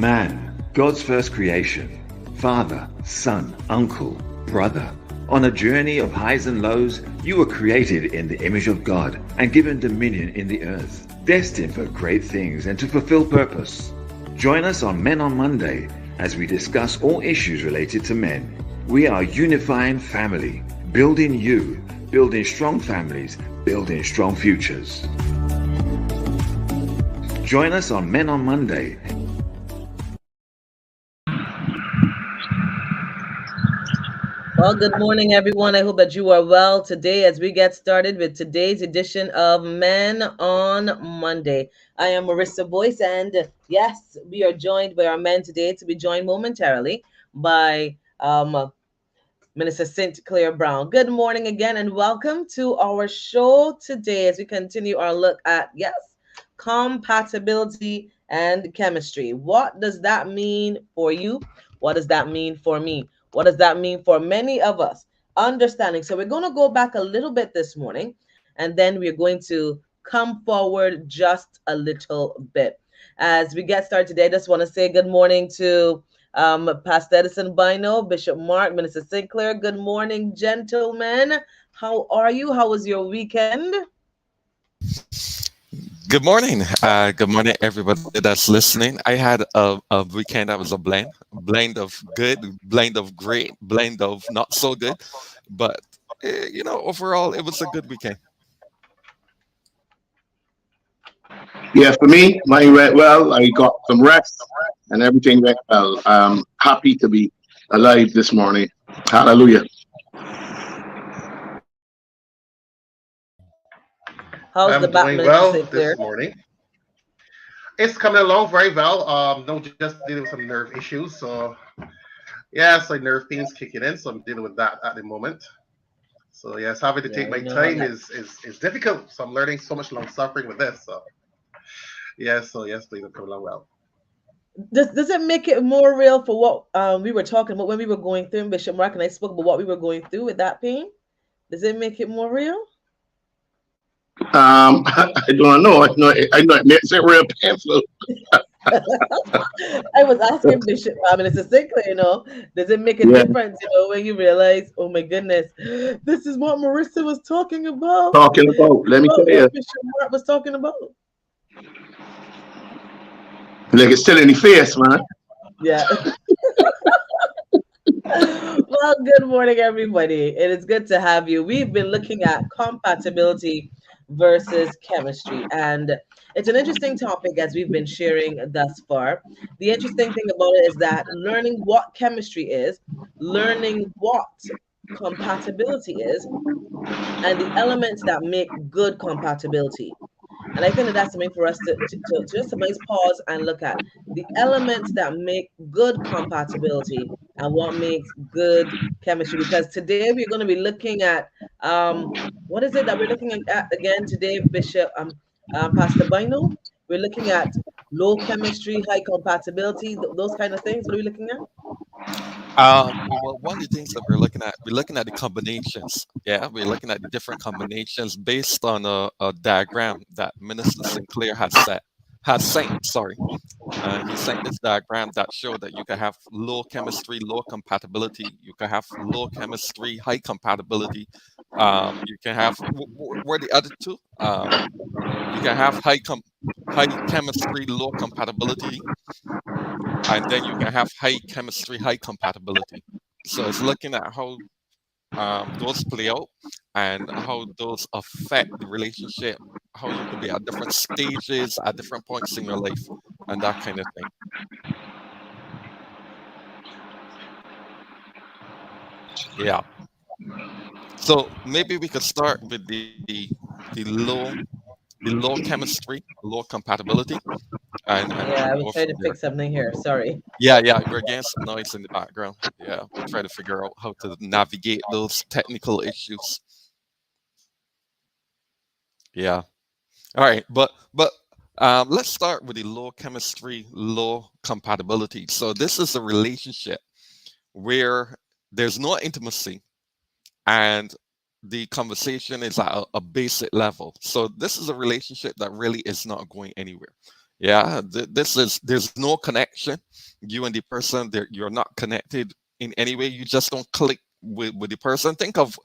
Man, God's first creation. Father, son, uncle, brother. On a journey of highs and lows, you were created in the image of God and given dominion in the earth, destined for great things and to fulfill purpose. Join us on Men on Monday as we discuss all issues related to men. We are unifying family, building you, building strong families, building strong futures. Join us on Men on Monday. Well, good morning, everyone. I hope that you are well today as we get started with today's edition of Men on Monday. I am Marissa Boyce, and yes, we are joined by our men today to be joined momentarily by Minister Clair Browne. Good morning again, and welcome to our show today as we continue our look at, yes, compatibility and chemistry. What does that mean for you? What does that mean for me? What does that mean for many of us? Understanding. So we're going to go back a little bit this morning, and then we're going to come forward just a little bit. As we get started today, I just want to say good morning to Pastor Edison Bynoe, Bishop Mark, Minister Sinclair. Good morning, gentlemen. How are you? How was your weekend? Good morning. Good morning, everybody that's listening. I had a weekend that was a blend of good, blend of great, blend of not so good. But, overall, it was a good weekend. Yeah, for me, mine went well. I got some rest and everything went well. I'm happy to be alive this morning. Hallelujah. How's the I'm back, doing Minister well Sinclair? this morning. It's coming along very well. No, just dealing with some nerve issues. So yes, like nerve pains kicking in. So I'm dealing with that at the moment. So yes, having to Yeah, take my you know how time that. is difficult. So I'm learning so much long suffering with this. So yes, please, I'm coming along well. Does it make it more real for what we were talking about when we were going through, and Bishop Mark and I spoke about what we were going through with that pain? Does it make it more real? I don't know. I know it makes it real painful. I was asking Bishop Minister Sinclair, does it make a Yeah, difference, when you realize, oh my goodness, this is what Marissa was talking about. talking about, This is let me tell what you, Bishop Mark was talking about. like it's still in the face, man. Yeah. Well, good morning, everybody. It is good to have you. We've been looking at compatibility versus chemistry, and it's an interesting topic as we've been sharing thus far. The interesting thing about it is that learning what chemistry is, learning what compatibility is, and the elements that make good compatibility. And I think that that's something for us to just somebody's pause and look at the elements that make good compatibility and what makes good chemistry. Because today we're going to be looking at what is it that we're looking at again today, Bishop Pastor Bynoe? We're looking at low chemistry, high compatibility, those kind of things. What are we looking at? Well, one of the things that we're looking at the combinations. Yeah, we're looking at the different combinations based on a diagram that Minister Sinclair had sent. Sorry, he sent this diagram that showed that you can have low chemistry, low compatibility. You can have low chemistry, high compatibility. You can have where the other two. You can have high chemistry, low compatibility, and then you can have high chemistry, high compatibility. So it's looking at how those play out and how those affect the relationship, how you could be at different stages, at different points in your life, and that kind of thing. Yeah. So maybe we could start with the low chemistry, low compatibility, and Yeah, I go was from trying to there. fix something here. Sorry. Yeah, we're getting some noise in the background. Yeah, we'll try to figure out how to navigate those technical issues. Yeah. All right, but let's start with the low chemistry, low compatibility. So this is a relationship where there's no intimacy and the conversation is at a basic level. So this is a relationship that really is not going anywhere. Yeah, this is there's no connection. You and the person, you're not connected in any way. You just don't click with the person. Think of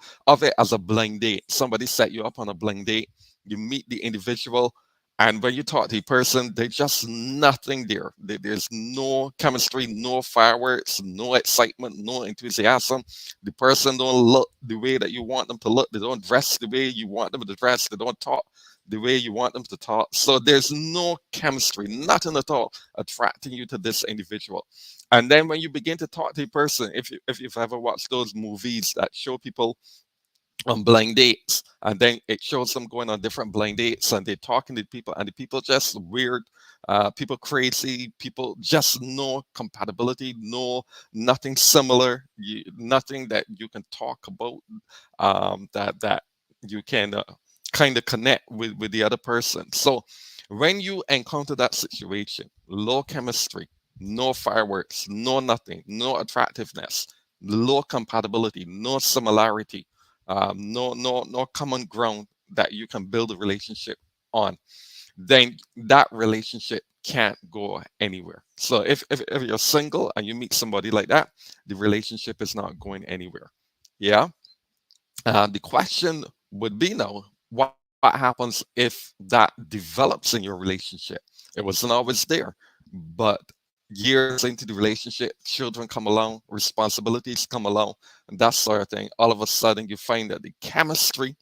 it as a blind date. Somebody set you up on a blind date. You meet the individual, and when you talk to the person, there's just nothing there. There's no chemistry, no fireworks, no excitement, no enthusiasm. The person don't look the way that you want them to look. They don't dress the way you want them to dress. They don't talk the way you want them to talk. So there's no chemistry, nothing at all attracting you to this individual. And then when you begin to talk to a person, if you've ever watched those movies that show people on blind dates, and then it shows them going on different blind dates, and they're talking to people, and the people just weird, people crazy, people just no compatibility, nothing similar, nothing that you can talk about, that you can kind of connect with the other person. So when you encounter that situation, low chemistry, no fireworks, no nothing, no attractiveness, low compatibility, no similarity, no common ground that you can build a relationship on, then that relationship can't go anywhere. So if you're single and you meet somebody like that, the relationship is not going anywhere. Yeah. The question would be now, what happens if that develops in your relationship? It wasn't always there, but years into the relationship, children come along, responsibilities come along, and that sort of thing. All of a sudden, you find that the chemistry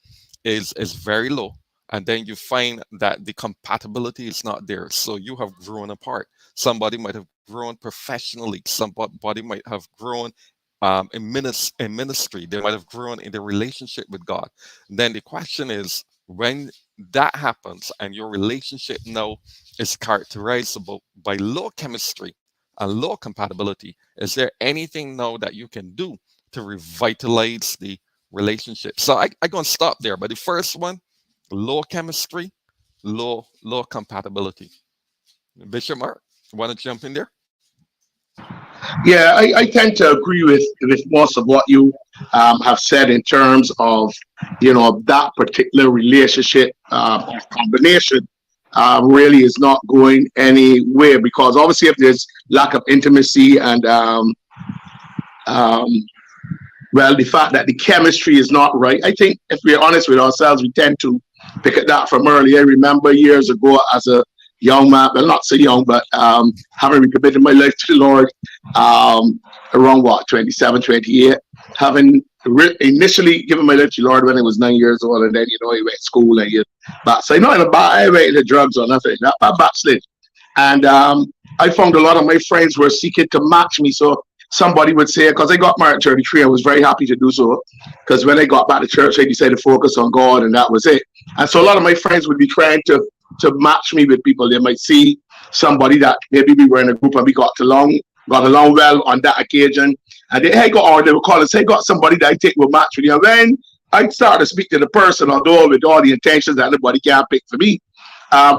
is very low, and then you find that the compatibility is not there. So you have grown apart. Somebody might have grown professionally. Somebody might have grown in ministry. They might have grown in their relationship with God. Then the question is, when that happens and your relationship now is characterized by low chemistry and low compatibility, is there anything now that you can do to revitalize the relationship? So I'm going to stop there. But the first one, low chemistry, low compatibility. Bishop Mark, want to jump in there? Yeah, I tend to agree with most of what you have said in terms of, that particular relationship combination really is not going anywhere, because obviously if there's lack of intimacy and um, well, the fact that the chemistry is not right, I think if we're honest with ourselves, we tend to pick at that from early. I remember years ago as a young man, well, not so young, but having recommitted my life to the Lord around what, 27, 28, having initially given my life to the Lord when I was 9 years old, and then, you went to school and you backslid. Not in a bad, I went into drugs or nothing, not backslid. And I found a lot of my friends were seeking to match me. So somebody would say, because I got married at 33, I was very happy to do so. Because when I got back to church, I decided to focus on God, and that was it. And so a lot of my friends would be trying to match me with people. They might see somebody that maybe we were in a group and we got along well on that occasion. And they would call and say, got somebody that I think will match with you. And when I started to speak to the person, although with all the intentions that anybody can't pick for me,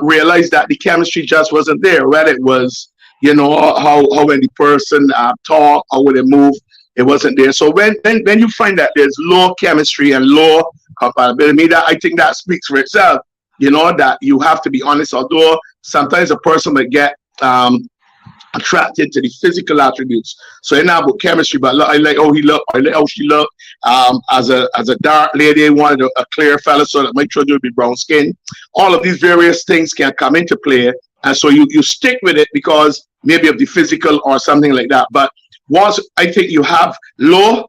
realized that the chemistry just wasn't there. Whether it was, how when the person talk, how would it move, it wasn't there. So when you find that there's low chemistry and low compatibility, that I think that speaks for itself. That you have to be honest. Although sometimes a person might get attracted to the physical attributes. So it's not about chemistry, but I like how he looked, I like how she looked. As a dark lady, I wanted a clear fella so that my children would be brown skin. All of these various things can come into play. And so you stick with it because maybe of the physical or something like that. But once I think you have low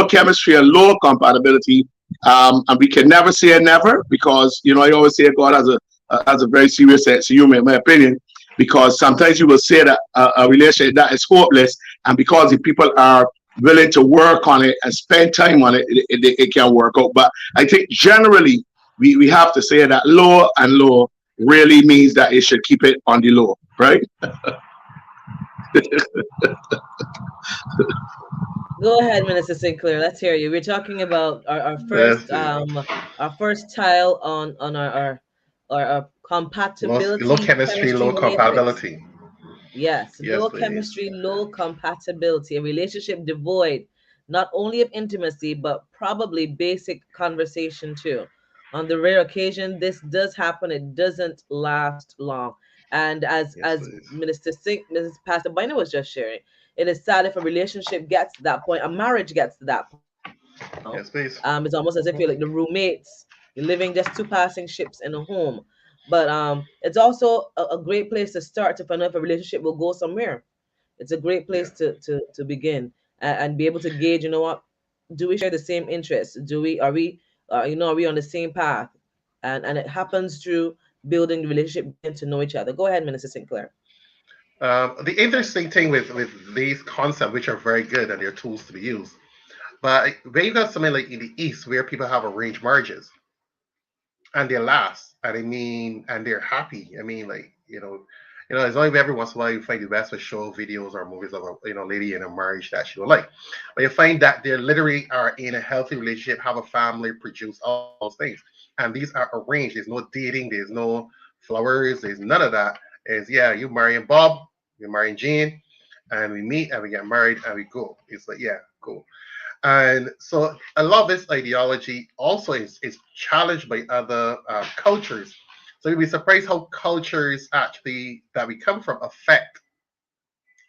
chemistry and low compatibility, and we can never say never, because I always say God has a very serious sense of humor, in my opinion, because sometimes you will say that a relationship that is hopeless, and because if people are willing to work on it and spend time on it, it can work out. But I think generally we have to say that low and low really means that it should keep it on the low, right? Go ahead, Minister Sinclair. Let's hear you. We're talking about our first tile on our compatibility, low chemistry, low matrix. compatibility. Yes, Yes, low please. chemistry, low compatibility, a relationship devoid not only of intimacy but probably basic conversation too. On the rare occasion this does happen, it doesn't last long. And Yes, as please. Mrs. Pastor Bynoe was just sharing, it is sad if a relationship gets to that point, a marriage gets to that point, you know. Yes, please. It's almost as if you're like the roommates, you're living just two passing ships in a home. But it's also a great place to start to find out if a relationship will go somewhere. It's a great Yeah. place to begin, and be able to gauge, you know what, do we share the same interests? Do we, are we, are we on the same path? And it happens through building the relationship, getting to know each other. Go ahead, Minister Sinclair. The interesting thing with these concepts, which are very good and they're tools to be used, but when you got something like in the East where people have arranged marriages and they last, and I mean, and they're happy. I mean, like it's only every once in a while you find the best of show videos or movies of a lady in a marriage that she don't like, but you find that they literally are in a healthy relationship, have a family, produce all those things, and these are arranged. There's no dating, there's no flowers, there's none of that. Is yeah, you marrying Bob, you're marrying Jean, and we meet and we get married and we go. It's like yeah, cool. And so a lot of this ideology also is challenged by other cultures. So you'd be surprised how cultures actually that we come from affect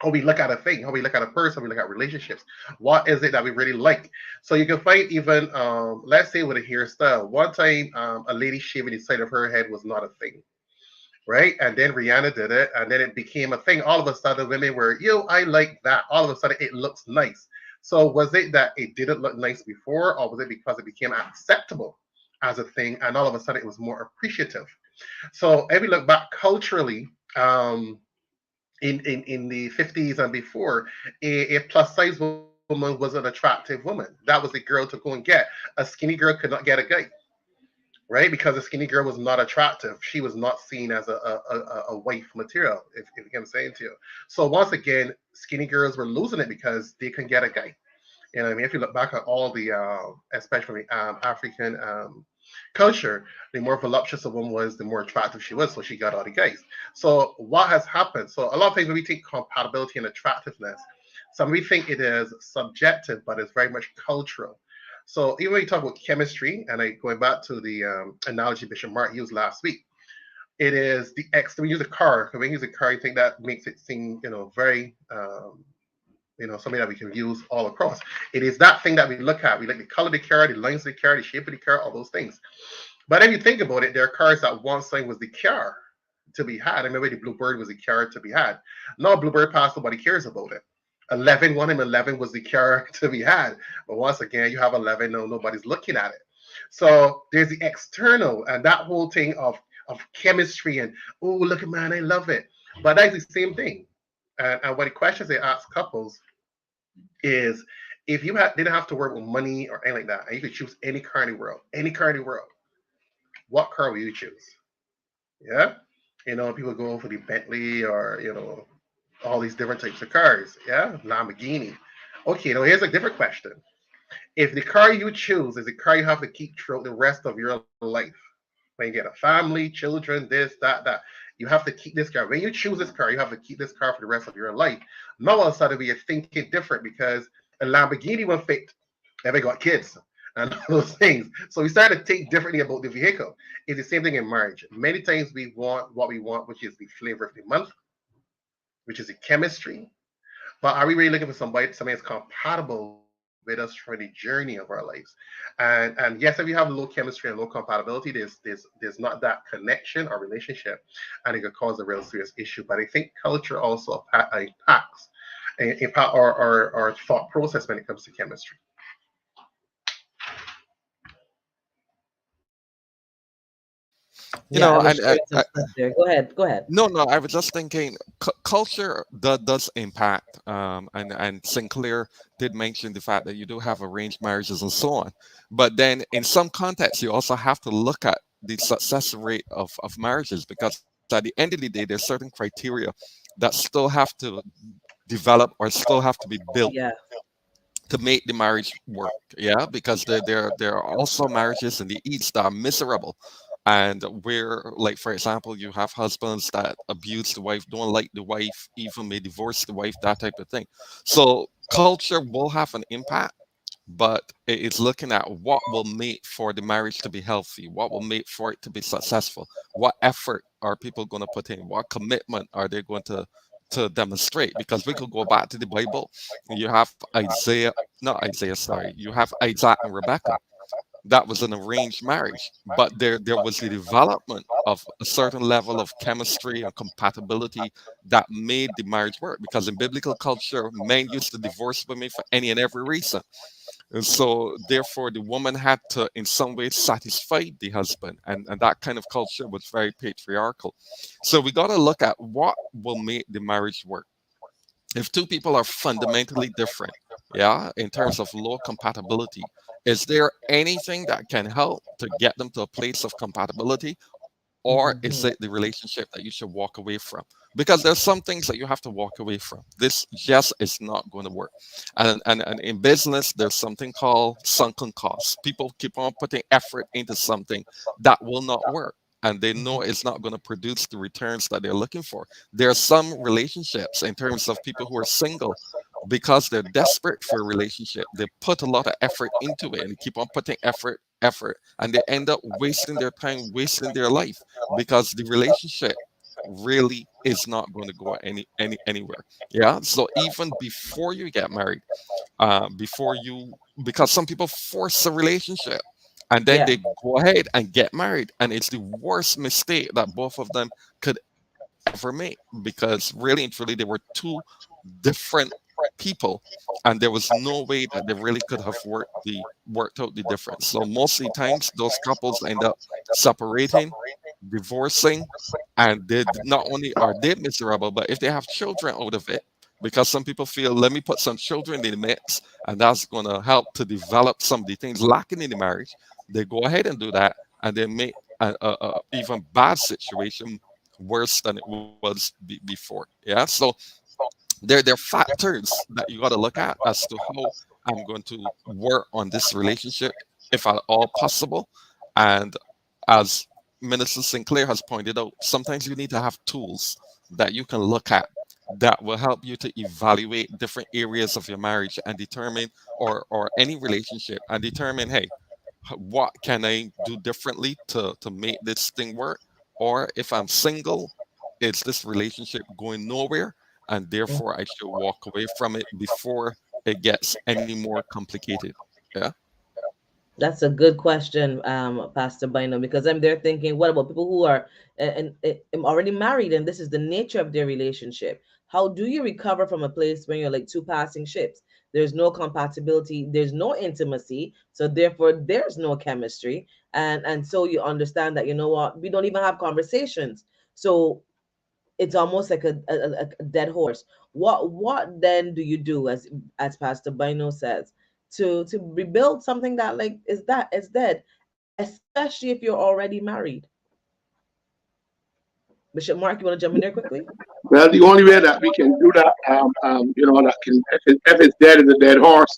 how we look at a thing, how we look at a person, how we look at relationships. What is it that we really like? So you can find even, let's say with a hairstyle. One time, a lady shaving the side of her head was not a thing, right? And then Rihanna did it, and then it became a thing. All of a sudden, women were, yo, I like that. All of a sudden, it looks nice. So was it that it didn't look nice before, or was it because it became acceptable as a thing, and all of a sudden it was more appreciative? So if we look back culturally, in the 50s and before, a plus size woman was an attractive woman. That was the girl to go and get. A skinny girl could not get a guy, right? Because a skinny girl was not attractive. She was not seen as a wife material, if you know what I'm saying to you. So once again, skinny girls were losing it because they can get a guy. You know what I mean? If you look back at all the, especially African culture, the more voluptuous a woman was, the more attractive she was. So she got all the guys. So what has happened? So a lot of things when we think compatibility and attractiveness, some we think it is subjective, but it's very much cultural. So even when you talk about chemistry, and going back to the analogy Bishop Mark used last week, it is the X. We use a car. When we use a car, I think that makes it seem, very something that we can use all across. It is that thing that we look at. We like the color of the car, the lines of the car, the shape of the car, all those things. But if you think about it, there are cars that once time was the car to be had. I remember the Bluebird was the car to be had. Now Bluebird passed, nobody cares about it. 11, 11 was the car to be had. But once again, you have 11, no, nobody's looking at it. So there's the external and that whole thing of chemistry and, oh, look at man, I love it. But that's the same thing. And what the questions they ask couples is, if you didn't have to work with money or anything like that, and you could choose any car in the world, what car will you choose? Yeah, people go for the Bentley or all these different types of cars. Yeah, Lamborghini. Okay, now here's a different question. If the car you choose is the car you have to keep throughout the rest of your life, when you get a family, children, this, that, you have to keep this car. When you choose this car, you have to keep this car for the rest of your life. Now all of a sudden we are thinking different because a Lamborghini will fit if I got kids and those things. So we started to think differently about the vehicle. It's the same thing in marriage. Many times we want what we want, which is the flavor of the month, which is the chemistry. But are we really looking for somebody that's compatible with us for the journey of our lives? And yes, if you have low chemistry and low compatibility, there's not that connection or relationship, and it could cause a real serious issue. But I think culture also impact our thought process when it comes to chemistry. You Yeah, know, I was and sharing some stuff there. Go ahead. Go ahead. no, no, I was just thinking culture does impact, and Sinclair did mention the fact that you do have arranged marriages and so on. But then in some contexts, you also have to look at the success rate of marriages, because at the end of the day, there's certain criteria that still have to develop or still have to be built Yeah. to make the marriage work. Yeah, because there are also marriages in the East that are miserable, and where, like for example, you have husbands that abuse the wife, don't like the wife, even may divorce the wife, that type of thing. So culture will have an impact, but it is looking at what will make for the marriage to be healthy, what will make for it to be successful, what effort are people going to put in, what commitment are they going to demonstrate. Because we could go back to the Bible, and you have Isaiah, not Isaiah, sorry, you have Isaac and Rebecca. That was an arranged marriage, but there was the development of a certain level of chemistry and compatibility that made the marriage work. Because in biblical culture, men used to divorce women for any and every reason. And so, therefore, the woman had to, in some way, satisfy the husband. And that kind of culture was very patriarchal. So, we got to look at what will make the marriage work. If two people are fundamentally different, yeah, in terms of low compatibility, is there anything that can help to get them to a place of compatibility? Or is it the relationship that you should walk away from? Because there's some things that you have to walk away from. This just is not going to work. And in business, there's something called sunken costs. People keep on putting effort into something that will not work. And they know it's not going to produce the returns that they're looking for. There are some relationships in terms of people who are single because they're desperate for a relationship. They put a lot of effort into it and keep on putting effort, and they end up wasting their time, wasting their life because the relationship really is not going to go anywhere. Yeah. So even before you get married, before you, because some people force a relationship and then Yeah. they go ahead and get married, and it's the worst mistake that both of them could ever make, because really and truly they were two different people, and there was no way that they really could have worked out the difference. So mostly times those couples end up separating, divorcing, and they not only are they miserable, but if they have children out of it, because some people feel, let me put some children in the mix, and that's going to help to develop some of the things lacking in the marriage. They go ahead and do that, and they make a even bad situation worse than it was before. Yeah. So there are factors that you got to look at as to how I'm going to work on this relationship, if at all possible. And as Minister Sinclair has pointed out, sometimes you need to have tools that you can look at that will help you to evaluate different areas of your marriage and determine, or any relationship, and determine, hey, what can I do differently to make this thing work? Or if I'm single, is this relationship going nowhere? And therefore, I should walk away from it before it gets any more complicated. Yeah. That's a good question, Pastor Bynoe, because I'm there thinking, what about people who are already married and this is the nature of their relationship? How do you recover from a place when you're like two passing ships? There's no compatibility, there's no intimacy, so therefore there's no chemistry, and so you understand that, you know what, we don't even have conversations. So it's almost like a dead horse. What then do you do, as Pastor Bynoe says, to rebuild something that like is dead, especially if you're already married? Bishop Mark, you want to jump in there quickly? Well, the only way that we can do that, that can, if it's dead, is a dead horse.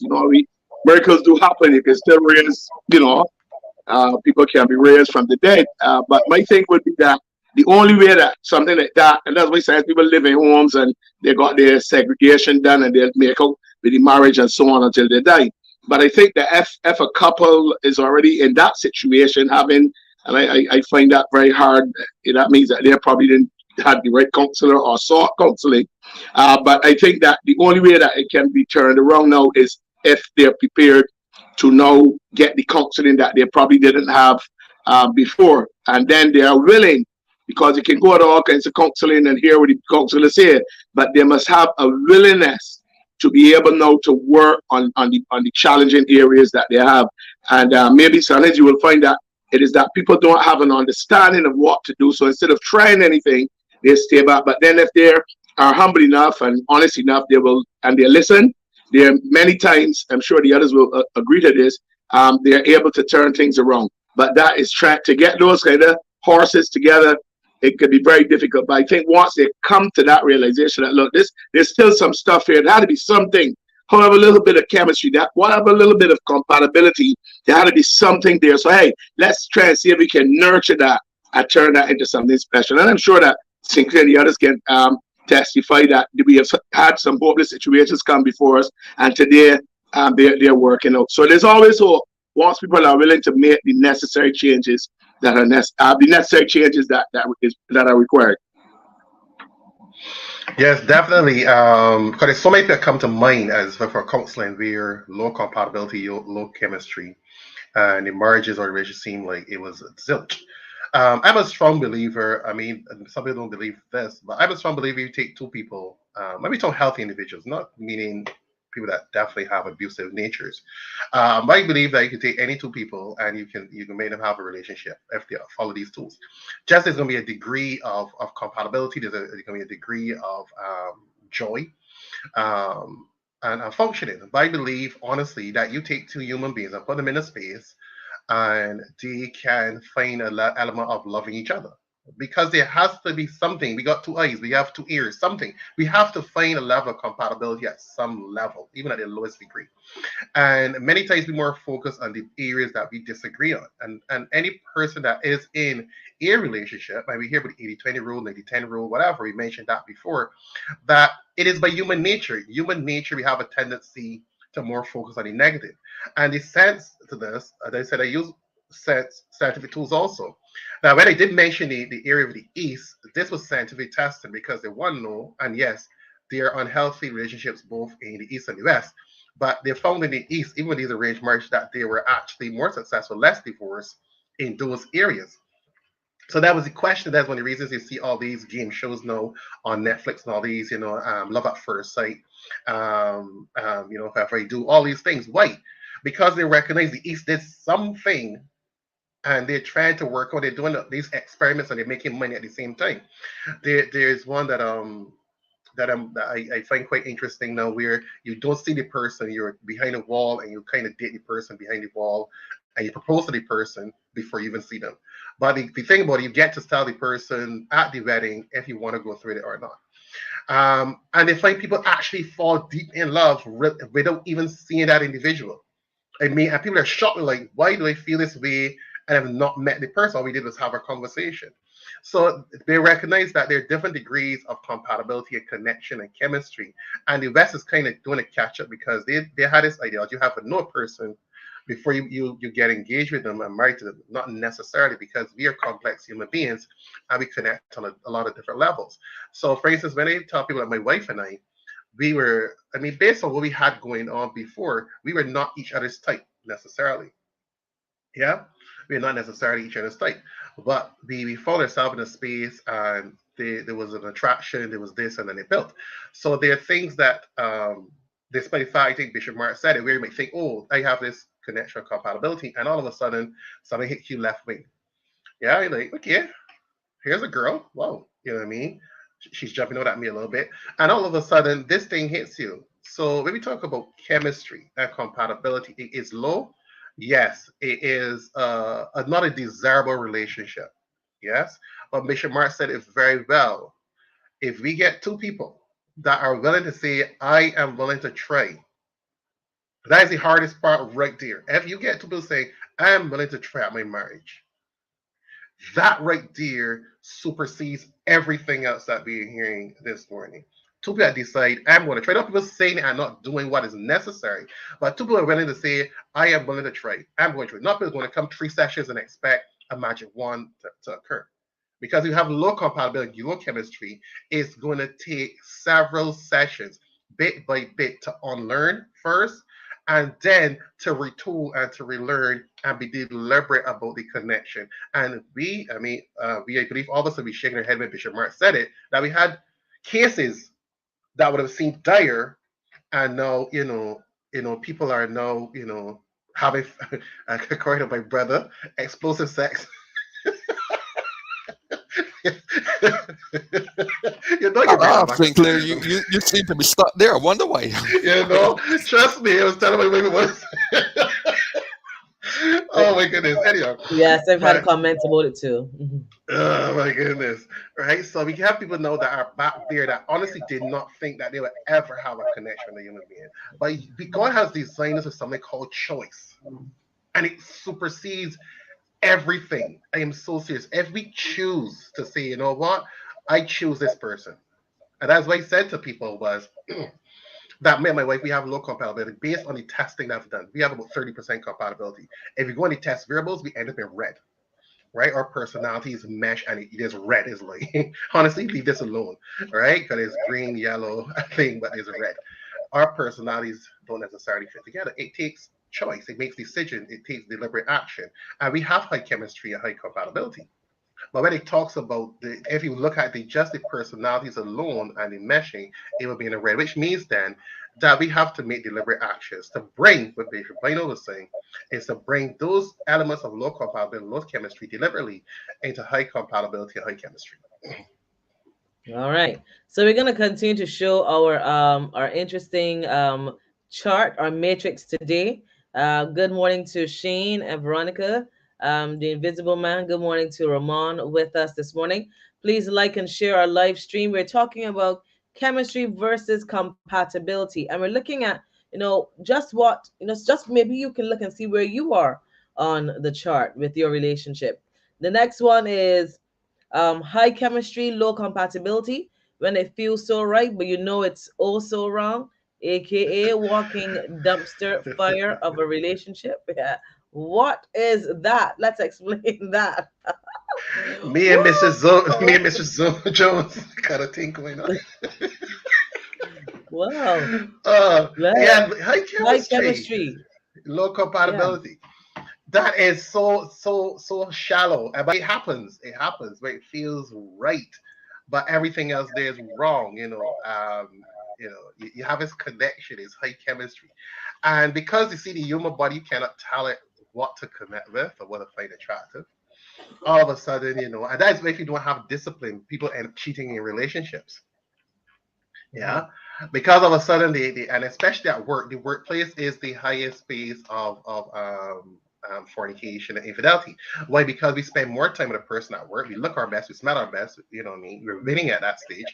Miracles do happen. You can still raise, people can be raised from the dead. But my thing would be that the only way that something like that, and that's why sometimes people live in homes and they got their segregation done and they'll make out with the marriage and so on until they die. But I think that if a couple is already in that situation, having, and I find that very hard, that means that they probably didn't had the right counselor or sought counseling. But I think that the only way that it can be turned around now is if they're prepared to now get the counseling that they probably didn't have before. And then they are willing, because you can go to all kinds of counseling and hear what the counselor said, but they must have a willingness to be able now to work on the challenging areas that they have. And maybe sometimes you will find that it is that people don't have an understanding of what to do. So instead of trying anything, they stay back. But then if they are humble enough and honest enough, they will, and they listen. There are many times, I'm sure the others will agree to this, they're able to turn things around. But that is trying to get those kind of horses together. It could be very difficult. But I think once they come to that realization that, look, there's still some stuff here. There had to be something, however, a little bit of chemistry, that whatever, a little bit of compatibility, there had to be something there. So, hey, let's try and see if we can nurture that and turn that into something special. And I'm sure that Sinclair and the others can testify that we have had some hopeless situations come before us. And today, they're working out. So there's always hope once people are willing to make the necessary changes that are the necessary changes that are required. Yes, definitely. Because there's so many people that come to mind as for counseling where low compatibility, low chemistry, and the marriages or relationship seemed like it was zilch. I'm a strong believer. I mean, some people don't believe this, but I'm a strong believer. You take two people, maybe two healthy individuals, not meaning people that definitely have abusive natures. I believe that you can take any two people and you can make them have a relationship if they follow these tools. Just there's going to be a degree of compatibility. There's going to be a degree of joy. Um, and functioning. But I believe, honestly, that you take two human beings and put them in a space and they can find an element of loving each other. Because there has to be something. We got two eyes, we have two ears, something. We have to find a level of compatibility at some level, even at the lowest degree. And many times we more focus on the areas that we disagree on. And any person that is in a relationship, maybe here with the 80-20 rule, 90-10 rule, whatever, we mentioned that before, that it is by human nature. Human nature, we have a tendency to more focus on the negative. And the sense to this, as I said, I use scientific tools also. Now, when I did mention the area of the East, this was scientific testing because they want to know, and yes, there are unhealthy relationships both in the East and the West. But they found in the East, even with these arranged marriages, that they were actually more successful, less divorce in those areas. So that was the question. That's one of the reasons you see all these game shows now on Netflix and all these, Love at First Sight, if I do all these things. Why? Because they recognize the East did something and they're trying to work on, they're doing these experiments and they're making money at the same time. There's one that I find quite interesting now where you don't see the person, you're behind a wall and you kind of date the person behind the wall and you propose to the person before you even see them. But the thing about it, you get to tell the person at the wedding if you want to go through it or not. And they find people actually fall deep in love without even seeing that individual. I mean, and people are shocked, like, why do I feel this way and have not met the person? All we did was have a conversation. So they recognize that there are different degrees of compatibility and connection and chemistry. And the West is kind of doing a catch up because they had this idea you have to know a person before you get engaged with them and married to them. Not necessarily, because we are complex human beings and we connect on a lot of different levels. So for instance, when I tell people that my wife and I, based on what we had going on before, we were not each other's type necessarily. Yeah, we're not necessarily each other's type, but we found ourselves in a space and there was an attraction, there was this, and then it built. So there are things that, despite the fact I think Bishop Mark said it, where you might think, oh, I have this connection or compatibility, and all of a sudden something hits you left wing. Yeah, you're like, okay, here's a girl. Whoa, you know what I mean? She's jumping out at me a little bit, and all of a sudden this thing hits you. So when we talk about chemistry and compatibility, it is low. Yes, it is not a desirable relationship. Yes, but Bishop Mark said it very well. If we get two people that are willing to say, I am willing to try, that is the hardest part right there. If you get two people saying, I am willing to try out my marriage, that right there supersedes everything else that we're hearing this morning. Two people that decide, I'm going to try. Not people saying I'm not doing what is necessary, but two people are willing to say, I am willing to try. I'm going to try. Not people going to come 3 sessions and expect a magic one to occur. Because you have low compatibility, low chemistry, it's going to take several sessions, bit by bit, to unlearn first, and then to retool and to relearn and be deliberate about the connection. And I believe all of us will be shaking our head when Bishop Mark said it, that we had cases that would have seemed dire, and now, people are now, having, according to my brother, explosive sex. You know you bring that back. Sinclair, you seem to be stuck there. I wonder why. Trust me, I was telling my baby once. Oh my goodness. Anyhow. Yes, I've had comments about it too. Oh my goodness. Right. So we have people know that are back there that honestly did not think that they would ever have a connection with a human being. But God has designed us with something called choice. And it supersedes everything. I am so serious. If we choose to say, you know what, I choose this person. And that's what I said to people was, that me and my wife, we have low compatibility based on the testing that's done. We have about 30% compatibility. If you go on the test variables, we end up in red, right? Our personalities mesh and it is red. Is like, honestly, leave this alone, right? Because it's green, yellow, thing, but it's red. Our personalities don't necessarily fit together. It takes choice, it makes decisions, it takes deliberate action. And we have high chemistry and high compatibility. But when it talks about if you look at just the personalities alone and the meshing, it will be in the red, which means then that we have to make deliberate actions to bring what Bishop Bynoe was saying, is to bring those elements of low compatibility, low chemistry deliberately into high compatibility and high chemistry. All right. So we're gonna continue to show our interesting chart, our matrix today. Good morning to Shane and Veronica, the Invisible Man. Good morning to Ramon with us this morning. Please like and share our live stream. We're talking about chemistry versus compatibility, and we're looking at just what just maybe you can look and see where you are on the chart with your relationship. The next one is high chemistry, low compatibility, when it feels so right, but it's also wrong, aka walking dumpster fire of a relationship. Yeah. What is that? Let's explain that. Me and Mrs. Jones got a thing going on. Wow. Yeah, high High chemistry, chemistry. low Yeah. compatibility. That is so shallow. But it happens where it feels right, but everything else there is wrong. You have this connection, it's high chemistry, and because you see the human body cannot tell it what to connect with or what to find attractive. All of a sudden, and that's why if you don't have discipline, people end up cheating in relationships. Yeah, because all of a sudden and especially at work, the workplace is the highest space of fornication and infidelity. Why? Because we spend more time with a person at work. We look our best, we smell our best. You know what I mean? We're winning at that stage.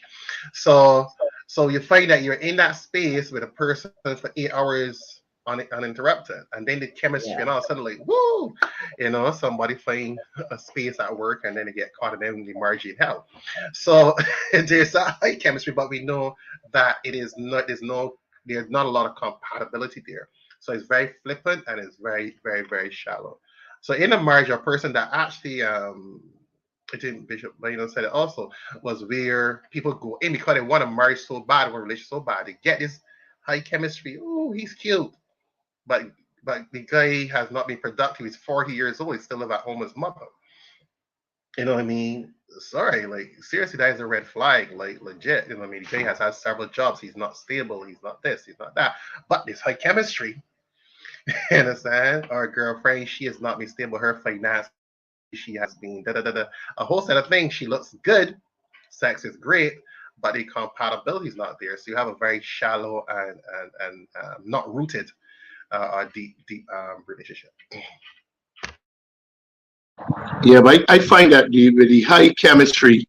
So you find that you're in that space with a person for 8 hours uninterrupted, and then the chemistry, and all of a sudden, like, woo, somebody find a space at work, and then they get caught in the margin hell. So there's a high chemistry, but we know that there's not a lot of compatibility there. So it's very flippant and it's very, very, very shallow. So in a marriage, a person that actually I think Bishop Bynoe said it also, was where people go in because they want to marry so bad, want a relationship so bad. They get this high chemistry. Oh, he's cute. But the guy has not been productive. He's 40 years old. He still live at home with his mother. You know what I mean? Sorry, like seriously, that is a red flag, like legit. You know what I mean? The guy has had several jobs. He's not stable. He's not this. He's not that. But this high chemistry, you understand? Our girlfriend, she has not been stable. Her finance, she has been a whole set of things. She looks good. Sex is great, but the compatibility is not there. So you have a very shallow and not rooted deep relationship. Yeah, but I find that with the high chemistry,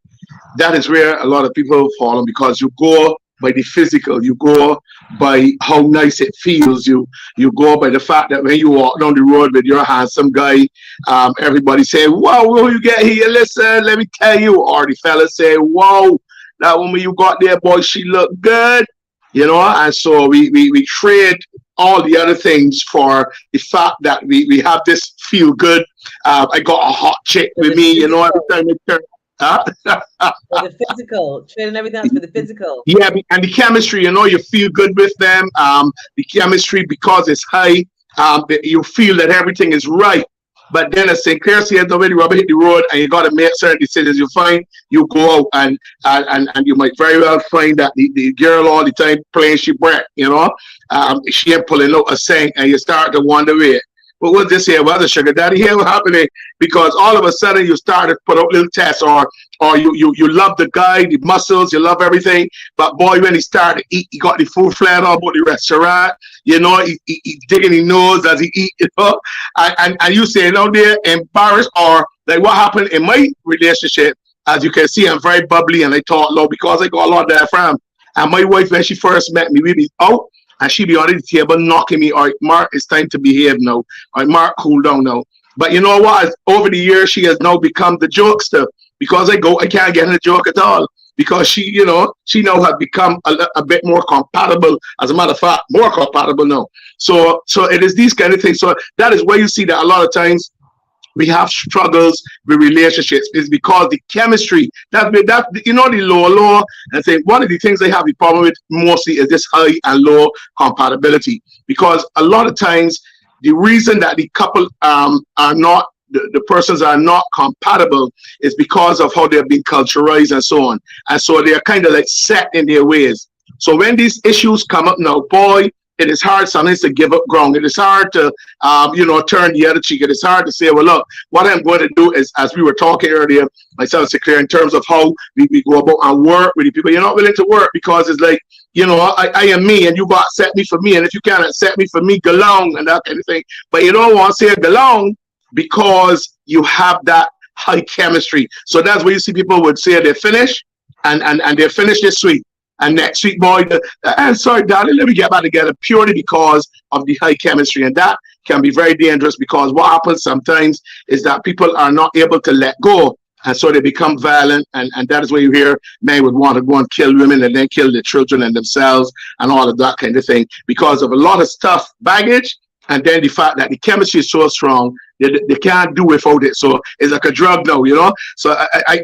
that is where a lot of people fall on, because you go by the physical, you go by how nice it feels, you go by the fact that when you walk down the road with your handsome guy, everybody say, "Wow, will you get here? Listen, let me tell you," or the fella say, "Wow, that woman you got there, boy, she look good." And so we trade all the other things for the fact that we have this feel good. I got a hot chick with me, every time we turn. For the physical, trading everything else for the physical. Yeah, and the chemistry, you feel good with them. The chemistry, because it's high, you feel that everything is right. But then as St. Clair said already, rubber hit the road, and you got to make certain decisions. You go out and you might very well find that the girl all the time playing she brat, she ain't pulling out a thing, and you start to wonder where. But what's this here? What's the sugar daddy here? What's happening? Because all of a sudden you start to put out little tests, or you love the guy, the muscles, you love everything. But boy, when he started to eat, he got the food flat all about the restaurant. He digging his nose as he eat, and you saying out there embarrassed, or like what happened in my relationship. As you can see, I'm very bubbly and I talk low because I got a lot of that from. And my wife, when she first met me, we be out. And she be on the table knocking me, "All right, Mark, it's time to behave now. All right, Mark, cool down now." But you know what? Over the years, she has now become the jokester, because I can't get in a joke at all. because she now had become a bit more compatible. As a matter of fact, more compatible now. So it is these kind of things. So that is where you see that a lot of times we have struggles with relationships is because the chemistry that the lower and I think one of the things they have the problem with mostly is this high and low compatibility, because a lot of times the reason that the couple are not the persons are not compatible is because of how they've been culturalized and so on, and so they are kind of like set in their ways. So when these issues come up now, boy, it is hard sometimes to give up ground. It is hard to, turn the other cheek. It is hard to say, well, look, what I'm going to do is, as we were talking earlier, myself and Clair, in terms of how we go about and work with the people, you're not willing to work because it's like, I am me and you got to accept me for me. And if you can't accept me for me, go along and that kind of thing. But you don't want to say go along because you have that high chemistry. So that's where you see people would say they finish and they finish this week. And next week, boy, sorry, darling, let me get back together purely because of the high chemistry. And that can be very dangerous because what happens sometimes is that people are not able to let go. And so they become violent. And that is where you hear men would want to go and kill women and then kill their children and themselves and all of that kind of thing because of a lot of stuff, baggage. And then the fact that the chemistry is so strong, they can't do without it. So it's like a drug now, So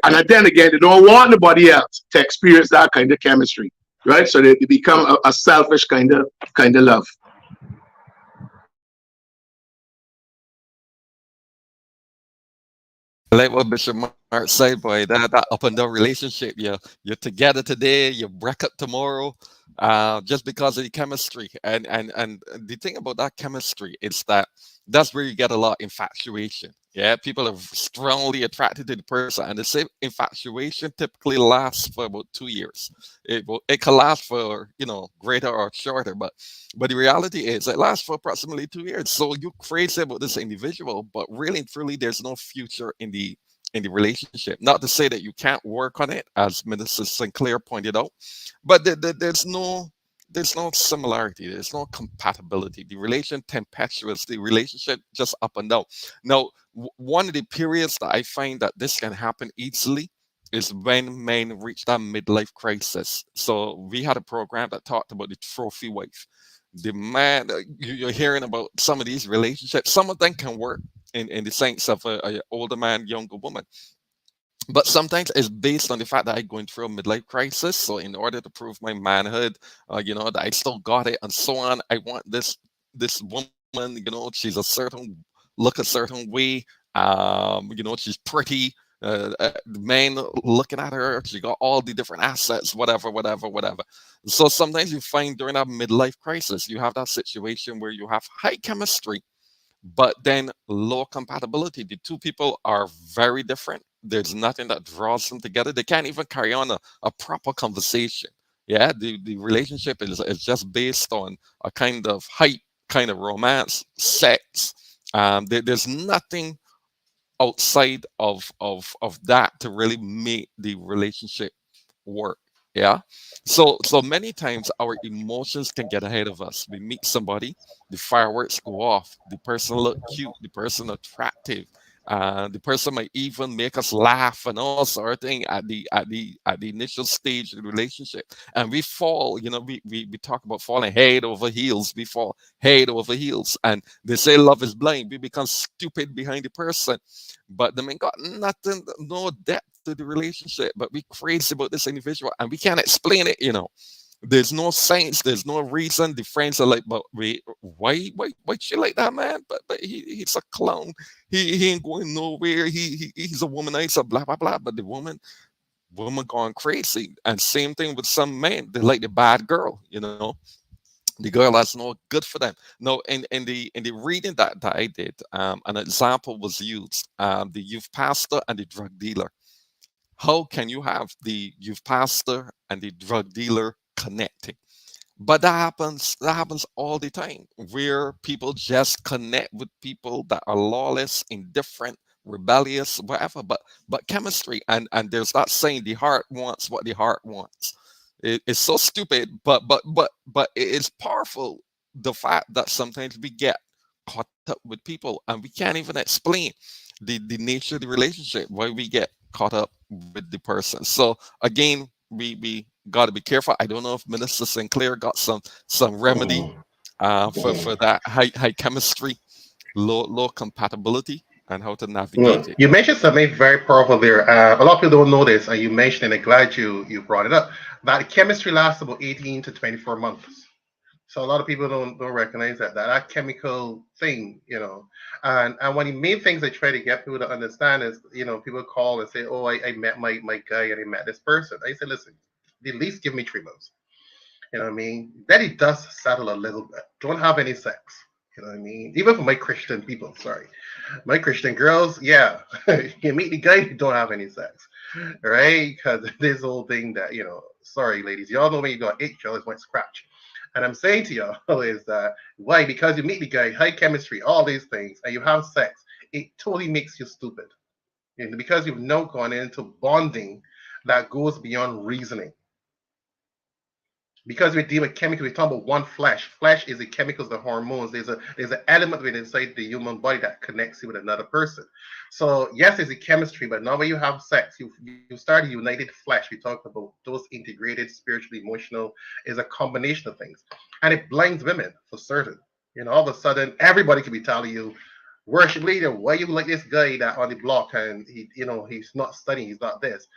and then again, they don't want nobody else to experience that kind of chemistry, right? So they become a selfish kind of love. Like what Bishop Mark said, boy, that up and down relationship, you're together today, you break up tomorrow, just because of the chemistry. And the thing about that chemistry is that's where you get a lot of infatuation. Yeah, people are strongly attracted to the person, and the same infatuation typically lasts for about 2 years. It can last for greater or shorter, but the reality is it lasts for approximately 2 years. So you're crazy about this individual, but really and truly, there's no future in the relationship. Not to say that you can't work on it, as Minister Sinclair pointed out, but there's no similarity. There's no compatibility. The relation tempestuous. The relationship just up and down. Now, one of the periods that I find that this can happen easily is when men reach that midlife crisis. So we had a program that talked about the trophy wife. The man, you're hearing about some of these relationships. Some of them can work in the sense of a older man, younger woman. But sometimes it's based on the fact that I'm going through a midlife crisis. So in order to prove my manhood, that I still got it and so on, I want this woman, she's a certain look a certain way. She's pretty. The man looking at her, she got all the different assets, whatever, whatever, whatever. So sometimes you find during that midlife crisis, you have that situation where you have high chemistry, but then low compatibility. The two people are very different. There's nothing that draws them together. They can't even carry on a proper conversation. Yeah, the relationship is just based on a kind of hype, kind of romance, sex. There's nothing outside of that to really make the relationship work. Yeah. So many times our emotions can get ahead of us. We meet somebody, the fireworks go off, the person look cute, the person attractive, the person might even make us laugh and all sort of thing at the initial stage of the relationship. And we fall, we talk about falling head over heels, we fall head over heels. And they say love is blind. We become stupid behind the person. But the man got nothing, no depth to the relationship, but we crazy about this individual and we can't explain it. There's no sense, there's no reason. The friends are like, but wait, why she like that man? But he's a clown. He ain't going nowhere. He's a womanizer, blah blah blah. But the woman gone crazy. And same thing with some men. They like the bad girl. The girl that's no good for them. No, in the reading that I did, an example was used: the youth pastor and the drug dealer. How can you have the youth pastor and the drug dealer connecting? But that happens all the time, where people just connect with people that are lawless, indifferent, rebellious, whatever. But chemistry, and there's that saying, the heart wants what the heart wants. It's so stupid, but it is powerful. The fact that sometimes we get caught up with people and we can't even explain the nature of the relationship, why we get caught up with the person. So again, we got to be careful. I don't know if Minister Sinclair got some remedy for that high chemistry, low compatibility, and how to navigate it. You mentioned something very powerful there. A lot of people don't know this, and you mentioned it. And glad you brought it up. That chemistry lasts about 18 to 24 months. So a lot of people don't recognize that chemical thing, and one of the main things I try to get people to understand is, people call and say, oh, I met my guy and I met this person. I say, listen, at least give me 3 months. You know what I mean? Then it does settle a little bit. Don't have any sex. You know what I mean? Even for my Christian people, sorry. My Christian girls, yeah. You meet the guy, you don't have any sex. Right? Because this whole thing that, sorry, ladies, y'all know when you got itch, you always want to scratch. And I'm saying to y'all is that why? Because you meet the guy, high chemistry, all these things, and you have sex, it totally makes you stupid. And because you've now gone into bonding that goes beyond reasoning. Because we deal with chemicals, we talk about one flesh. Flesh is the chemicals, the hormones. There's an element within inside the human body that connects you with another person. So yes, it's a chemistry, but now when you have sex, you start a united flesh. We talked about those integrated, spiritually, emotional, is a combination of things, and it blinds women for certain. All of a sudden, everybody can be telling you, worship leader, why you like this guy that on the block and he's not studying, he's not this,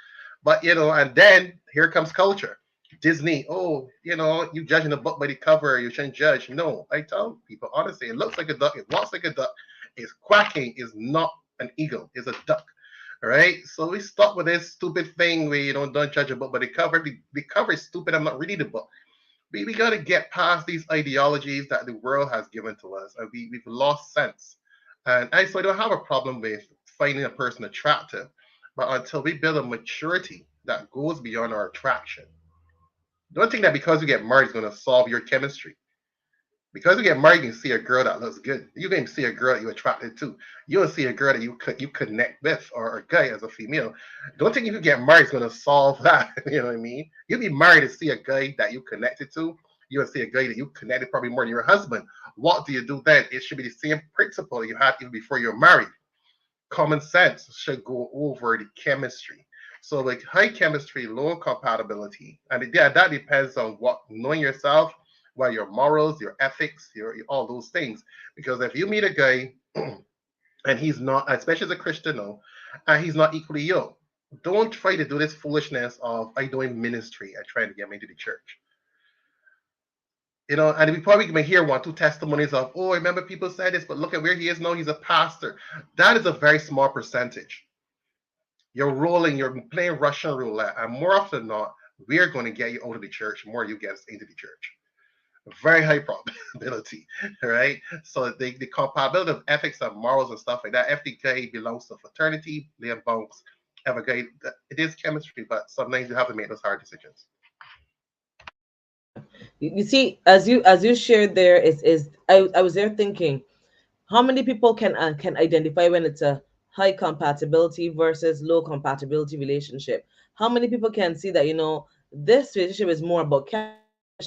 but and then here comes culture. Disney, oh, you judging a book by the cover, you shouldn't judge. No, I tell people honestly, it looks like a duck, it walks like a duck, it's quacking, is not an eagle, it's a duck. All right. So we stop with this stupid thing where don't judge a book by the cover. The cover is stupid. I'm not reading the book. We gotta get past these ideologies that the world has given to us, and we've lost sense. And I don't have a problem with finding a person attractive, but until we build a maturity that goes beyond our attraction. Don't think that because you get married is going to solve your chemistry. Because you get married, you can see a girl that looks good. You can see a girl that you're attracted to. You don't see a girl that you connect with, or a guy as a female. Don't think if you get married is going to solve that. You know what I mean? You'll be married to see a guy that you connected to. You'll see a guy that you connected probably more than your husband. What do you do then? It should be the same principle you had even before you're married. Common sense should go over the chemistry. So like high chemistry, low compatibility, and that depends on what knowing yourself, what your morals, your ethics, your all those things. Because if you meet a guy and he's not, especially as a Christian, no, and he's not equally yoked, don't try to do this foolishness of I doing ministry and trying to get me into the church. And we probably may hear one, two testimonies of, oh, I remember people said this, but look at where he is now. He's a pastor. That is a very small percentage. You're playing Russian roulette, and more often than not, we're going to get you out of the church more you get us into the church. Very high probability, right? So the compatibility of ethics and morals and stuff like that, if the guy belongs to fraternity, Liam Bunks, have a guy, it is chemistry, but sometimes you have to make those hard decisions. You see, as you shared there, I was there thinking, how many people can identify when it's a high compatibility versus low compatibility relationship? How many people can see that this relationship is more about chemistry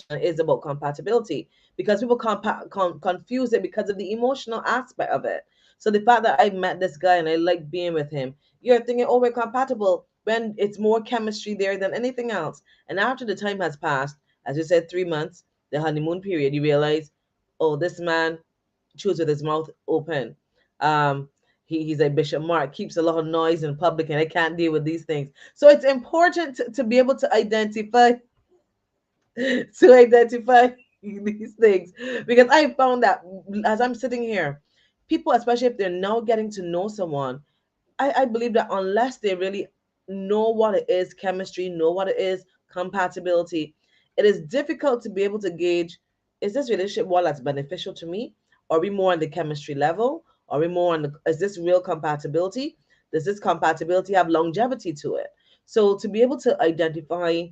than it is about compatibility? Because people confuse it because of the emotional aspect of it. So the fact that I met this guy and I like being with him, you're thinking, oh, we're compatible, when it's more chemistry there than anything else. And after the time has passed, as you said, 3 months, the honeymoon period, you realize, oh, this man chews with his mouth open. He's a Bishop Mark, keeps a lot of noise in public, and I can't deal with these things. So it's important to be able to identify these things, because I found that as I'm sitting here, people, especially if they're now getting to know someone, I believe that unless they really know what it is chemistry, know what it is compatibility, it is difficult to be able to gauge, is this relationship one that's beneficial to me? Are we more on the chemistry level? Are we more on is this real compatibility? Does this compatibility have longevity to it? So to be able to identify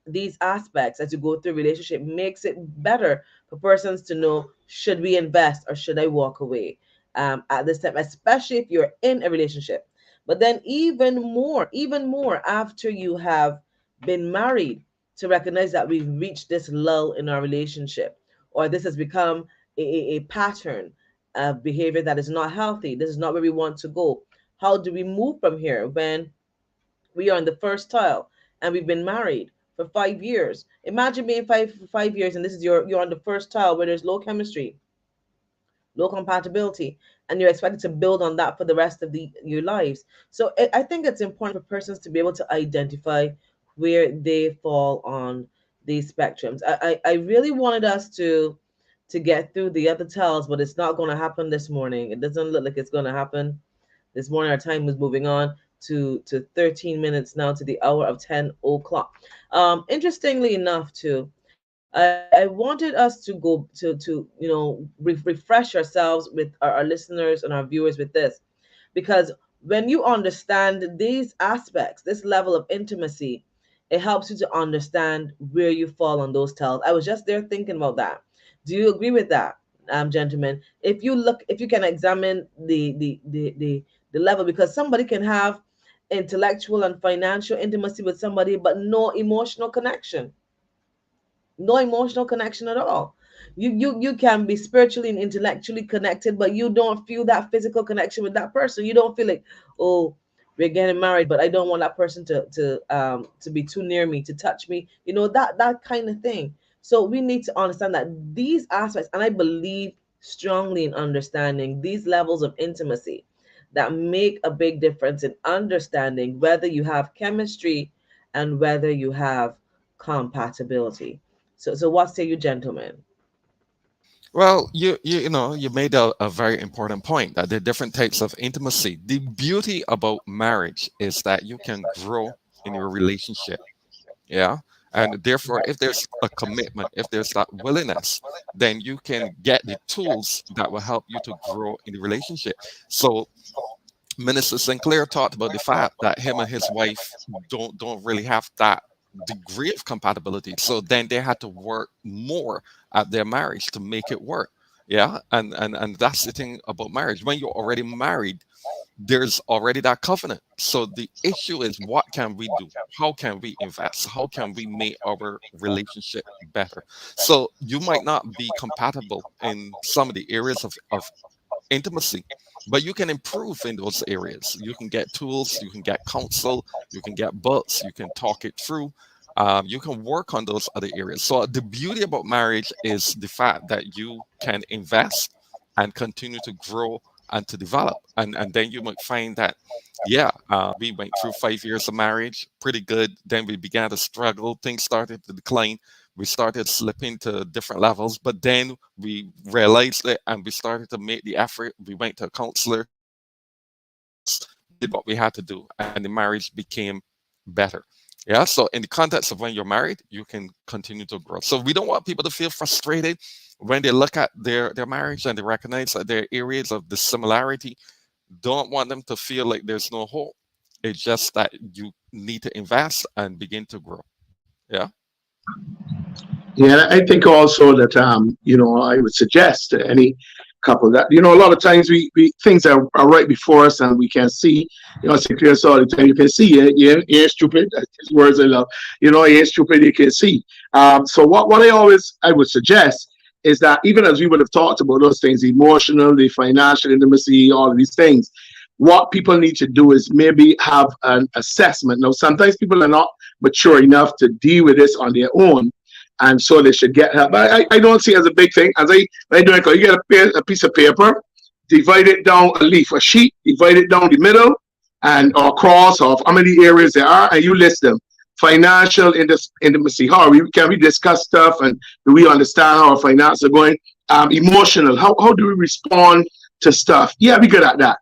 these aspects as you go through relationship makes it better for persons to know, should we invest or should I walk away at this time, especially if you're in a relationship. But then even more after you have been married, to recognize that we've reached this lull in our relationship, or this has become a pattern of behavior that is not healthy. This is not where we want to go. How do we move from here when we are on the first tile and we've been married for 5 years. Imagine being for 5 years, and this is you're on the first child where there's low chemistry, low compatibility, and you're expected to build on that for the rest of your lives. So I think it's important for persons to be able to identify where they fall on these spectrums. I really wanted us to get through the other tells, but it's not going to happen this morning. It doesn't look like it's going to happen this morning. Our time is moving on to 13 minutes now to the hour of 10 o'clock. Interestingly enough, too, I wanted us to go to refresh ourselves with our listeners and our viewers with this, because when you understand these aspects, this level of intimacy, it helps you to understand where you fall on those tells. I was just there thinking about that. Do you agree with that, gentlemen? If you can examine the level, because somebody can have intellectual and financial intimacy with somebody, but no emotional connection. No emotional connection at all. You can be spiritually and intellectually connected, but you don't feel that physical connection with that person. You don't feel like, oh, we're getting married, but I don't want that person to be too near me, to touch me, that kind of thing. So we need to understand that these aspects, and I believe strongly in understanding these levels of intimacy that make a big difference in understanding whether you have chemistry and whether you have compatibility. So what say you, gentlemen? Well, you made a very important point that there are different types of intimacy. The beauty about marriage is that you can grow in your relationship. Yeah. And therefore, if there's a commitment, if there's that willingness, then you can get the tools that will help you to grow in the relationship. So Minister Sinclair talked about the fact that him and his wife don't really have that degree of compatibility. So then they had to work more at their marriage to make it work. Yeah. And that's the thing about marriage. When you're already married, there's already that covenant. So the issue is, what can we do? How can we invest? How can we make our relationship better? So you might not be compatible in some of the areas of intimacy, but you can improve in those areas. You can get tools, you can get counsel, you can get books, you can talk it through. You can work on those other areas. So the beauty about marriage is the fact that you can invest and continue to grow and to develop. And then you might find that, we went through 5 years of marriage, pretty good. Then we began to struggle. Things started to decline. We started slipping to different levels, but then we realized it and we started to make the effort. We went to a counselor, did what we had to do, and the marriage became better. Yeah. So in the context of when you're married, you can continue to grow. So we don't want people to feel frustrated when they look at their marriage and they recognize that there are areas of dissimilarity. Don't want them to feel like there's no hope. It's just that you need to invest and begin to grow. Yeah. Yeah, I think also that I would suggest to any couple that a lot of times we things are right before us and we can see. Sinclair saw all the time. You can see it. You ain't stupid. That's his words I love. You ain't stupid. You can see. So what I would suggest is that even as we would have talked about those things, emotional, the financial intimacy, all of these things, what people need to do is maybe have an assessment. Now, sometimes people are not mature enough to deal with this on their own, and so they should get help. I don't see it as a big thing. As I do it, you get a piece of paper, divide it down a sheet, divide it down the middle, and or cross off how many areas there are, and you list them. Financial intimacy, can we discuss stuff, and do we understand how our finances are going? Emotional, how do we respond to stuff? Yeah, we good at that.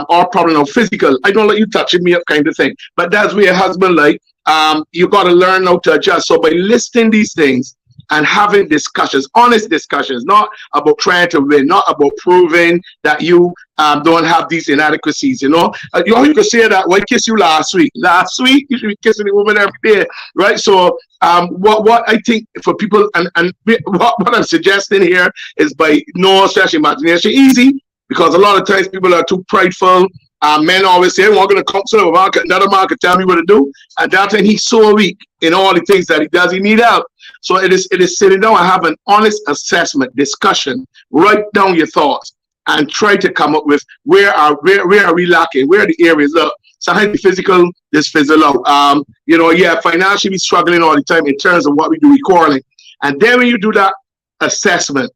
Or probably no physical. I don't let you touching me up kind of thing. But that's where a husband you got to learn how to adjust. So by listing these things and having discussions, honest discussions, not about trying to win, not about proving that you don't have these inadequacies. You could say that, well, I kissed you last week. Last week, you should be kissing the woman every day, right? So what I think for people, and what I'm suggesting here is by no stretch of imagination, easy, because a lot of times people are too prideful. Men always say, well, I'm going to counsel another man can tell me what to do. And that time he's so weak in all the things that he does, he need help. So it is sitting down and have an honest assessment, discussion, write down your thoughts and try to come up with where are we lacking, where are the areas. Look, Sometimes the physical just fizzle out. Yeah, financially we struggling all the time in terms of what we do, we quarreling. And then when you do that assessment,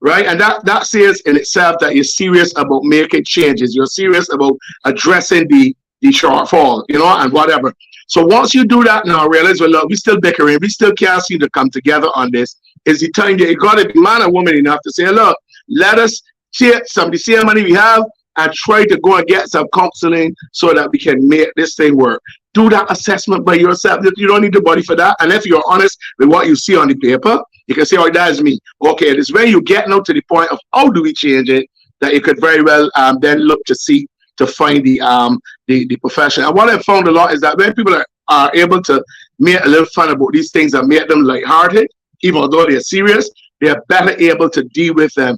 right? And that says in itself that you're serious about making changes. You're serious about addressing the shortfall, and whatever. So once you do that now, realize, well, look, we still bickering. We still can't seem to come together on this. Is the time that you got to be man or woman enough to say, look, let us take some of the same money we have and try to go and get some counseling so that we can make this thing work. Do that assessment by yourself. You don't need the body for that. And if you're honest with what you see on the paper, you can say, oh, that is me. Okay, it is when you get now to the point of how do we change it that you could very well then look to find the profession. And what I've found a lot is that when people are able to make a little fun about these things and make them lighthearted, even though they're serious, they're better able to deal with them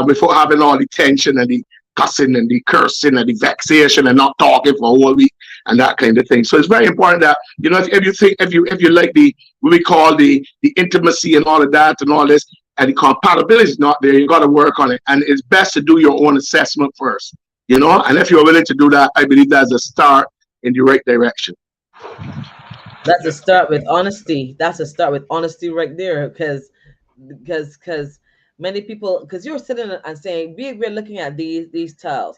without having all the tension and the cussing and the cursing and the vexation and not talking for a whole week and that kind of thing. So it's very important that, if you like what we call the intimacy and all of that and all this, and the compatibility is not there, you got to work on it. And it's best to do your own assessment first, and if you're willing to do that, I believe that's a start in the right direction. That's a start with honesty. That's a start with honesty right there, because many people, because you're sitting and saying we're looking at these tiles: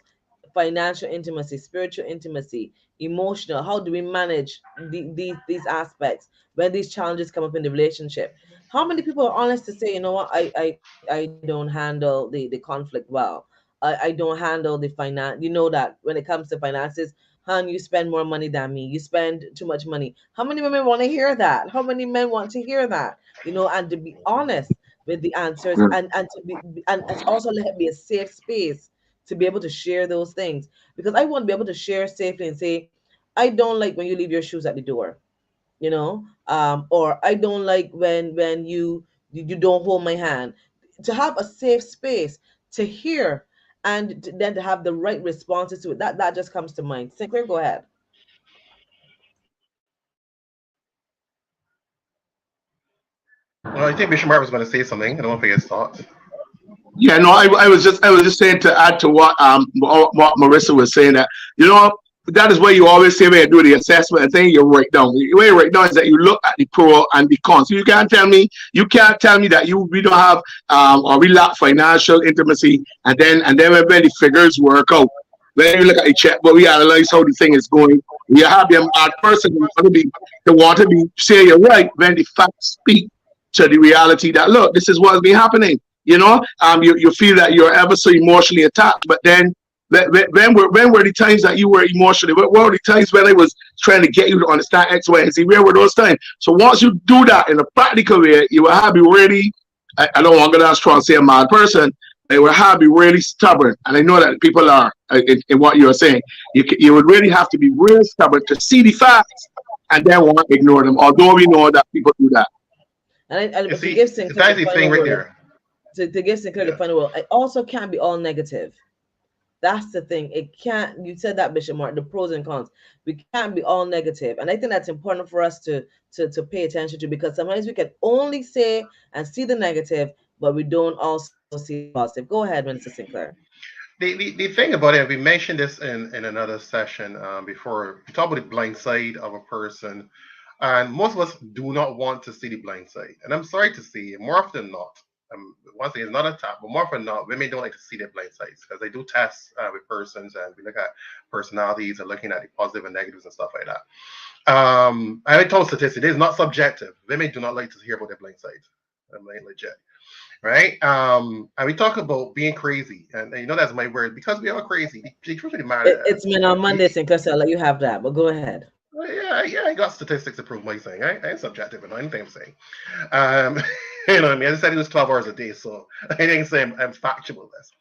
financial intimacy, spiritual intimacy, emotional. How do we manage these aspects when these challenges come up in the relationship? How many people are honest to say, you know what, I don't handle the conflict well. I don't handle the finance. You know that when it comes to finances, hon, you spend more money than me. You spend too much money. How many women want to hear that? How many men want to hear that? And to be honest with the answers, and to be, and also let it be a safe space to be able to share those things, because I want to be able to share safely and say, I don't like when you leave your shoes at the door, or I don't like when you don't hold my hand. To have a safe space to hear, and then to have the right responses to it, that just comes to mind. Sinclair, go ahead. Well, I think Bishop Mark was going to say something. I don't want to get his thoughts. Yeah, no, I was just saying, to add to what Marissa was saying, that that is where you always say when you do the assessment and thing, you write down. The way you write down is that you look at the pro and the cons. So you can't tell me that we don't have or we lack financial intimacy, and then when the figures work out, when you look at the check, but we analyze how the thing is going. We have them at person who want to be say you're right when the facts speak to the reality that, look, this is what's been happening. You feel that you're ever so emotionally attached, but then when were the times that you were emotionally? What were the times when I was trying to get you to understand X, Y, and Z? Where were those times? So once you do that in a practical way, you will have be really, I don't want to go that strong, say a mad person, they will have be really stubborn. And I know that people are in what you're saying. You would really have to be real stubborn to see the facts and then want to ignore them, although we know that people do that. And to give Sinclair the thing right there. To give Sinclair the final word, it also can't be all negative. That's the thing. It can't. You said that, Bishop Mark. The pros and cons. We can't be all negative, and I think that's important for us to pay attention to, because sometimes we can only say and see the negative, but we don't also see the positive. Go ahead, Minister Sinclair. The thing about it, we mentioned this in another session before. We talk about the blind side of a person, and most of us do not want to see the blind side. And I'm sorry to say, more often than not, once again, it's not a tap, but more often than not, women don't like to see their blind sides, because they do tests with persons, and we look at personalities and looking at the positive and negatives and stuff like that. I told statistics, it is not subjective. Women do not like to hear about their blind sides. I'm like, legit. Right? And we talk about being crazy, and that's my word, because we are crazy. The truth of the matter, it's been on Monday, Sinclair, so I'll let you have that, but go ahead. Well, yeah, I got statistics to prove my thing. I ain't subjective in anything I'm saying. You know what I mean? I just said it was 12 hours a day, so I didn't say I'm factual this.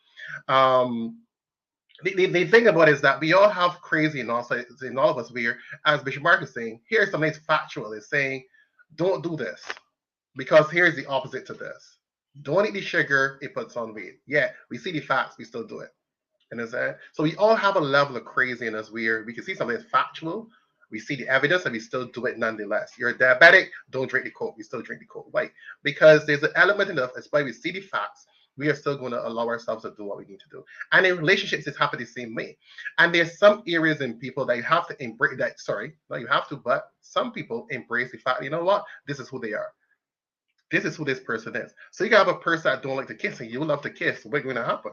The thing about it is that we all have crazy in all of us. We're, as Bishop Mark is saying, here's something that's factual. It's saying, don't do this, because here's the opposite to this. Don't eat the sugar, it puts on weight. Yeah, we see the facts, we still do it. You know what I'm saying? So we all have a level of crazy in us where we can see something that's factual, we see the evidence, and we still do it nonetheless. You're a diabetic, don't drink the Coke. We still drink the Coke. Why? Because there's an element enough, that's why we see the facts, we are still going to allow ourselves to do what we need to do. And in relationships, it's happened the same way. And there's some areas in people that you have to embrace that, sorry, not you have to, but some people embrace the fact, you know what, this is who they are. This is who this person is. So you can have a person that don't like to kiss and you love to kiss. What's going to happen?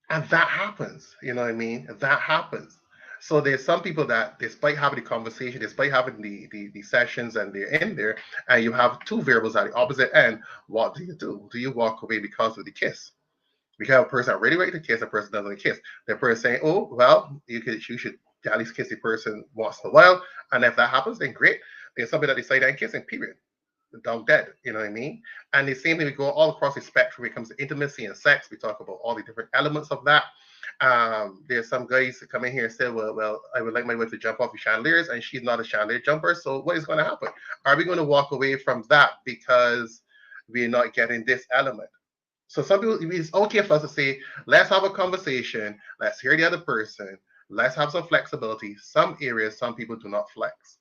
And that happens. You know what I mean? That happens. So there's some people that, despite having the conversation, despite having the sessions and they're in there, and you have two variables at the opposite end, what do? Do you walk away because of the kiss? We have a person that really ready to kiss, a person doesn't kiss. The person saying, oh, well, you should at least kiss the person once in a while. And if that happens, then great. There's somebody that decide I'm kissing, period. Dog dead, you know what I mean? And the same thing, we go all across the spectrum when it comes to intimacy and sex. We talk about all the different elements of that. There's some guys that come in here and say, well, I would like my wife to jump off the chandeliers, and she's not a chandelier jumper. So what is going to happen? Are we going to walk away from that because we're not getting this element? So some people, it's okay for us to say, let's have a conversation. Let's hear the other person. Let's have some flexibility. Some areas, some people do not flex.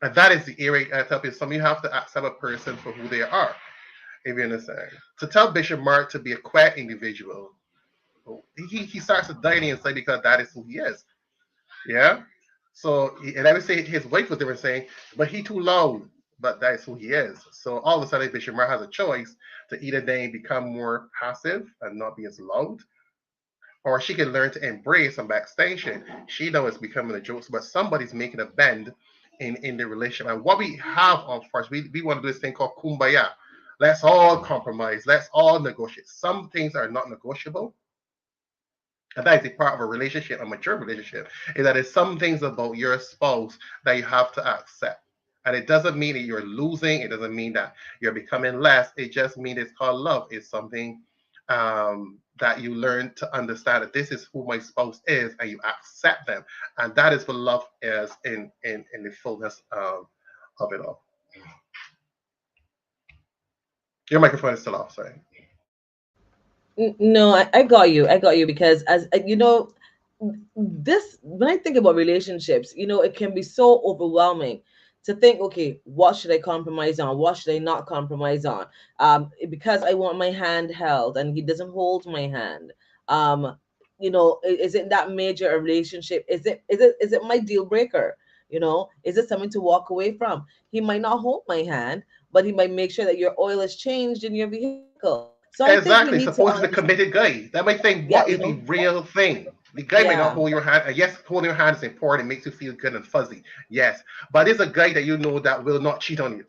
And that is the area I tell people, some of you have to accept a person for who they are, if you understand. To tell Bishop Mark to be a quiet individual, he starts to die inside because that is who he is. Yeah? So, and I would say his wife was there saying, but he too loud, but that is who he is. So all of a sudden, Bishop Mark has a choice to either then become more passive and not be as loud, or she can learn to embrace some backstation. She knows it's becoming a joke, but somebody's making a bend in the relationship. And what we have on first, we want to do this thing called kumbaya. Let's all compromise. Let's all negotiate. Some things are not negotiable. And that is a part of a relationship, a mature relationship, is that there's some things about your spouse that you have to accept. And it doesn't mean that you're losing. It doesn't mean that you're becoming less. It just means it's called love. It's something that you learn to understand that this is who my spouse is, and you accept them. And that is what love is in the fullness of it all. Your microphone is still off, sorry. No, I got you. I got you, because as you know, this, when I think about relationships, it can be so overwhelming to think, okay, what should I compromise on? What should I not compromise on? Because I want my hand held and he doesn't hold my hand. Is it that major a relationship? Is it my deal breaker? Is it something to walk away from? He might not hold my hand, but he might make sure that your oil is changed in your vehicle. So exactly. Suppose it's a committed guy. That might think, what is the real thing? The guy may not hold your hand. And yes, holding your hand is important. It makes you feel good and fuzzy. Yes. But it's a guy that you know that will not cheat on you.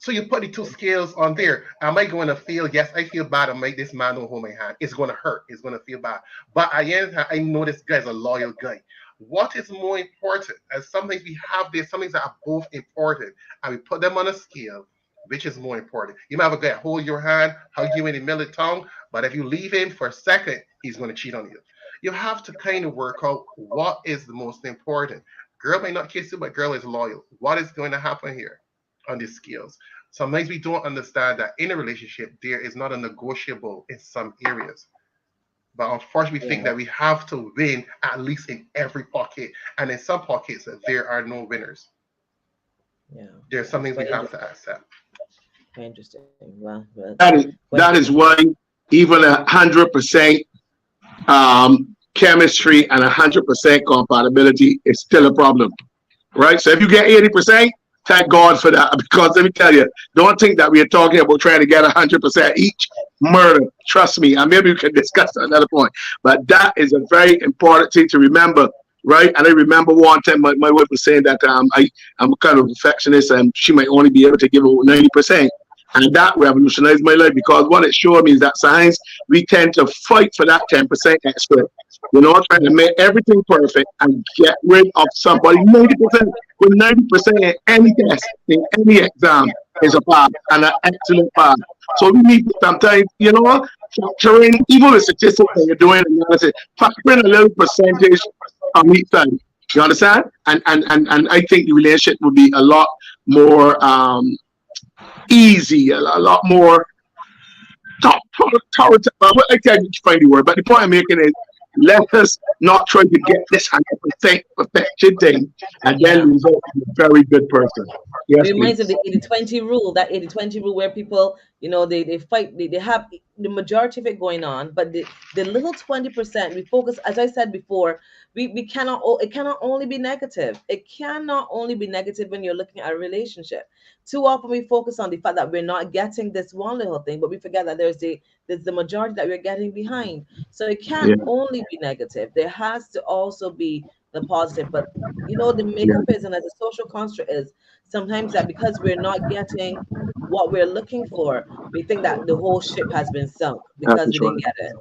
So you put the two scales on there. Am I going to feel, yes, I feel bad. I make this man don't hold my hand. It's going to hurt. It's going to feel bad. But I know this guy's a loyal guy. What is more important? As sometimes we have this, some things that are both important, and we put them on a scale. Which is more important? You might have a guy hold your hand, hug you in the middle of the tongue, but if you leave him for a second, he's going to cheat on you. You have to kind of work out what is the most important. Girl may not kiss you, but girl is loyal. What is going to happen here on these scales? Sometimes we don't understand that in a relationship, there is not a negotiable in some areas. But unfortunately, we think that we have to win at least in every pocket. And in some pockets, there are no winners. Yeah. There's some things we have to accept. Interesting. Well, that is why even 100% chemistry and 100% compatibility is still a problem, right? So if you get 80%, thank God for that, because let me tell you, don't think that we are talking about trying to get 100% each. Murder, trust me, and maybe we can discuss another point, but that is a very important thing to remember. Right, and I remember one time my wife was saying that I'm kind of perfectionist, and she might only be able to give about 90%, and that revolutionized my life, because what it showed me is that science, we tend to fight for that 10% extra, trying to make everything perfect and get rid of somebody 90%. With 90% in any test, in any exam, is a pass, and an excellent pass. So we need to sometimes, factor in, even the statistics that you're doing analysis, factor in a little percentage on each side. You understand? And I think the relationship would be a lot more easy, a lot more I can't find the word, but the point I'm making is, let us not try to get this 100% perfection thing and then result in a very good person. Yes, reminds of please. the 80-20 rule, that 80-20 rule where people, they fight, they have the majority of it going on, but the little 20% we focus, as I said before, we cannot, it cannot only be negative. It cannot only be negative when you're looking at a relationship. Too often we focus on the fact that we're not getting this one little thing, but we forget that there's the majority that we're getting behind. So it can't Yeah, only be negative. There has to also be the positive. But the yeah, makeup is, and as a social construct is, sometimes that because we're not getting what we're looking for, we think that the whole ship has been sunk that's because for we didn't sure. get it.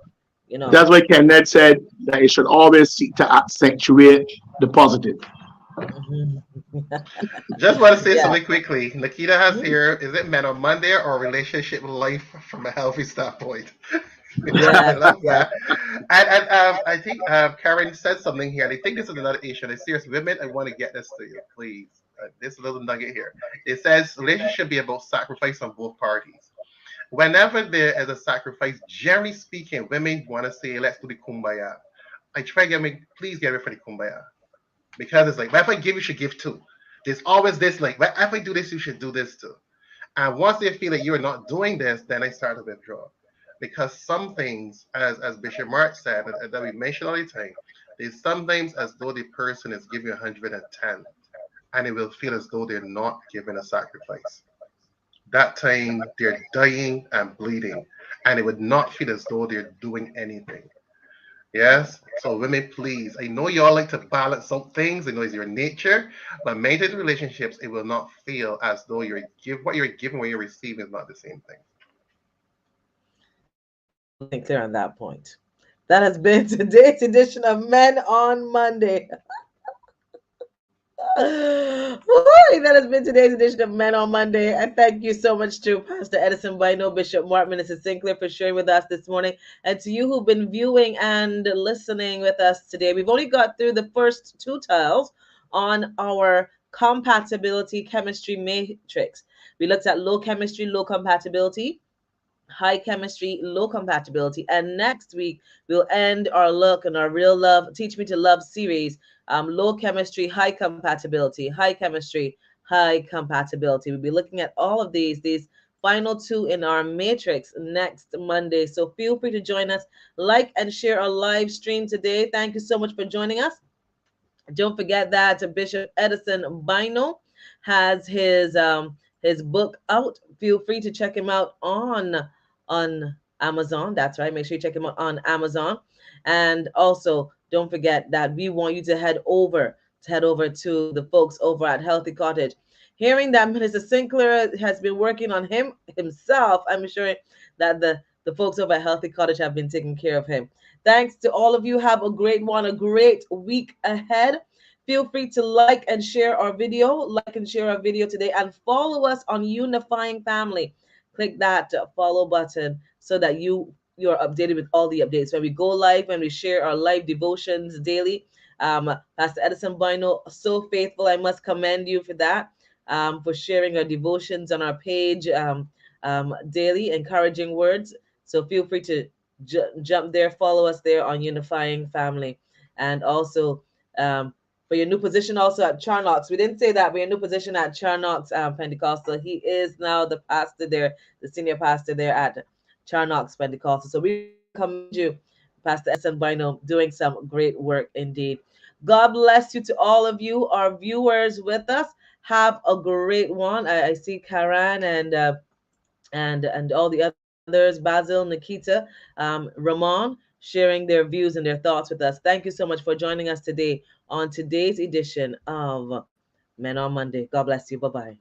You know. That's why Kenneth said that you should always seek to accentuate the positive. Mhm. Just want to say Yeah. something quickly. Nikita has Mhm. here, is it men on Monday or relationship life from a healthy standpoint? I Yes. love Yes. that. And I think Karen said something here, and I think this is another issue. And serious women, I want to get this to you, please. This little nugget here. It says relationship should be about sacrifice on both parties. Whenever there is a sacrifice, generally speaking, women want to say, let's do the kumbaya. I try to get me, please get me for the kumbaya. Because it's like, well, if I give, you should give too. There's always this, like, well, if I do this, you should do this too. And once they feel that you're not doing this, then I start to withdraw. Because some things, as Bishop Mark said, and that we mentioned all the time, there's sometimes as though the person is giving 110, and it will feel as though they're not giving a sacrifice. That time they're dying and bleeding, and it would not feel as though they're doing anything. Yes. So women, please. I know y'all like to balance some things. I know it's your nature, but maintain relationships. It will not feel as though what you're giving, what you're receiving is not the same thing. Absolutely clear on that point. That has been today's edition of Men on Monday. That has been today's edition of Men on Monday. And thank you so much to Pastor Edison Bynoe, Bishop Mark, Minister Sinclair for sharing with us this morning. And to you who've been viewing and listening with us today. We've only got through the first two tiles on our compatibility chemistry matrix. We looked at low chemistry, low compatibility, high chemistry, low compatibility. And next week, we'll end our look and our real love, Teach Me to Love series, low chemistry, high compatibility, high chemistry, high compatibility. We'll be looking at all of these final two in our matrix next Monday. So feel free to join us, like and share our live stream today. Thank you so much for joining us. Don't forget that Bishop Edison Bynoe has his book out. Feel free to check him out on Amazon. That's right. Make sure you check him out on Amazon. And also don't forget that we want you to head over to the folks over at Healthy Cottage. Hearing that Minister Sinclair has been working on him himself, I'm sure that the folks over at Healthy Cottage have been taking care of him. Thanks to all of you. Have a great one, a great week ahead. Feel free to like and share our video today, and follow us on Unifying Family. Click that follow button so that you're updated with all the updates. When we go live, when we share our live devotions daily, Pastor Edison Bynoe, so faithful. I must commend you for that, for sharing our devotions on our page daily, encouraging words. So feel free to jump there, follow us there on Unifying Family. And also, for your new position also at Charnox. We didn't say that, but your new position at Charnox Pentecostal. He is now the pastor there, the senior pastor there at Charnox Pentecostal. So we commend you, Pastor Edison Bynoe, doing some great work indeed. God bless you to all of you, our viewers with us. Have a great one. I see Karan and all the others, Basil, Nikita, Ramon, sharing their views and their thoughts with us. Thank you so much for joining us today on today's edition of Men on Monday. God bless you. Bye bye.